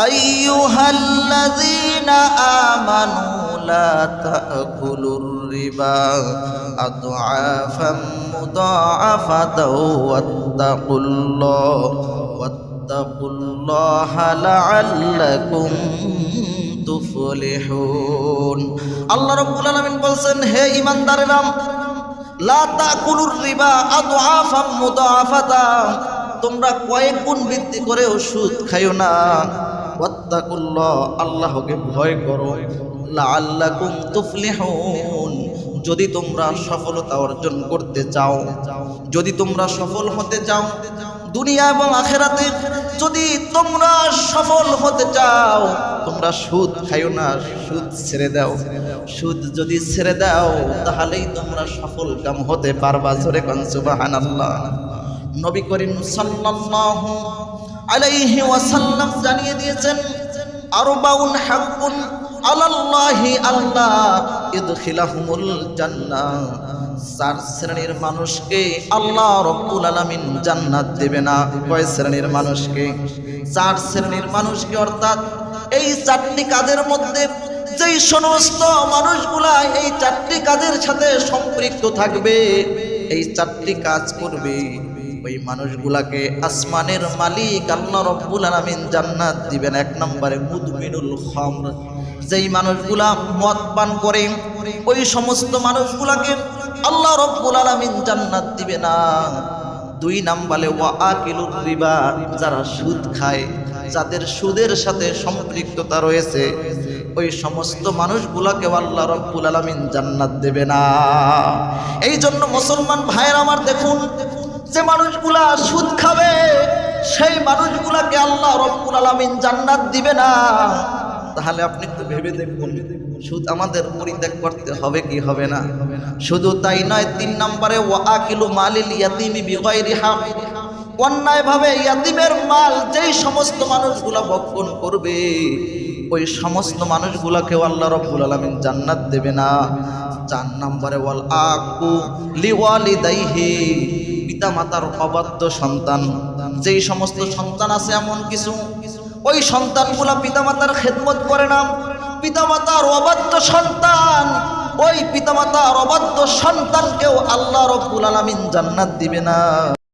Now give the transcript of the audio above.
আইয়ুহাল্লাযীনা আমানু লা তাকুলুর রিবা আদআফাম মুদাআফাতাও ওয়াত্তাকুল্লাহা লাআল্লাকুম তুফলিহুন। আল্লাহ রাব্বুল আলামিন বলছেন, হে ঈমানদারেরা, লা তাকুলুর রিবা আদআফাম মুদাআফাতা, তোমরা কয়েক গুণ বৃদ্ধি করে সুদ খাইও না। ওয়াত্তাকুল্লাহ, আল্লাহকে ভয় করো। লাআল্লাকুম তুফলিহুন, যদি তোমরা সফলতা অর্জন করতে চাও, যদি তোমরা সফল হতে চাও দুনিয়া এবং আখিরাতে, যদি তোমরা সফল হতে চাও, তোমরা সুদ খাইও না, সুদ ছেড়ে দাও। সুদ যদি ছেড়ে দাও তাহলেই তোমরা সফল কাম হতে পারবা। জোরে কোন সুবহানাল্লাহ। নবী করিম সাল্লাল্লাহু আলাইহি ওয়াসাল্লাম জানিয়ে দিয়েছেন, আরবাউন হাক্কুন আলাল্লাহি আল্লাহ ইদখিলাহুমুল জান্নাহ, চার শ্রেণীর মানুষকে আল্লাহ রাব্বুল আলামিন জান্নাত দেবে না। কয় শ্রেণীর মানুষকে? চার শ্রেণীর মানুষকে, অর্থাৎ এই চারটি কাজের মধ্যে যেই সমস্ত মানুষগুলা এই চারটি কাজের সাথে সম্পৃক্ত থাকবে, এই চারটি কাজ করবে, ওই মানুষগুলাকে আসমানের মালিক আল্লাহ রাব্বুল আলামিন জান্নাত দিবেন। এক নম্বরে মুদমিনুল খামর, যেই মানুষগুলা মদ পান করে, ওই সমস্ত মানুষগুলাকে আল্লাহ রাব্বুল আলামিন জান্নাত দিবে না। দুই নম্বরে ওয়াকিলুর রিবা, যারা সুদ খায়, যাদের সুদের সাথে সম্পৃক্ততা রয়েছে, ওই সমস্ত মানুষগুলাকে আল্লাহ রাব্বুল আলামিন জান্নাত দেবে না। এই জন্য মুসলমান ভাইয়ের আমার, দেখুন, যে মানুষগুলা সুদ খাবে সেই মানুষগুলাকে আল্লাহ রাব্বুল আলামিন জান্নাত দিবে না। তাহলে আপনি একটু ভেবে দেখুন, সুদ আমাদের পরিত্যাগ করতে হবে কি হবে না? শুধু তাই নয়, তিন নম্বরে ওয়াকিলু মালিল ইয়াতিমি বিগাইরি হক, অন্যায়ভাবে ইয়াতিমের মাল যেই সমস্ত মানুষগুলা ভক্ষণ করবে, ওই সমস্ত মানুষগুলাকেও আল্লাহ রাব্বুল আলামিন জান্নাত দেবে না। চার নম্বরে ওয়াল আকু লিওয়ালিদাইহি, পিতামাতার অবাধ্য সন্তান, যেই সমস্ত সন্তান আছে এমন কিছু, ওই সন্তানগুলা পিতামাতার খেদমত করে না, পিতামাতার অবাধ্য সন্তান, ওই পিতামাতার অবাধ্য সন্তানকেও আল্লাহ রাব্বুল আলামিন জান্নাত দিবে না।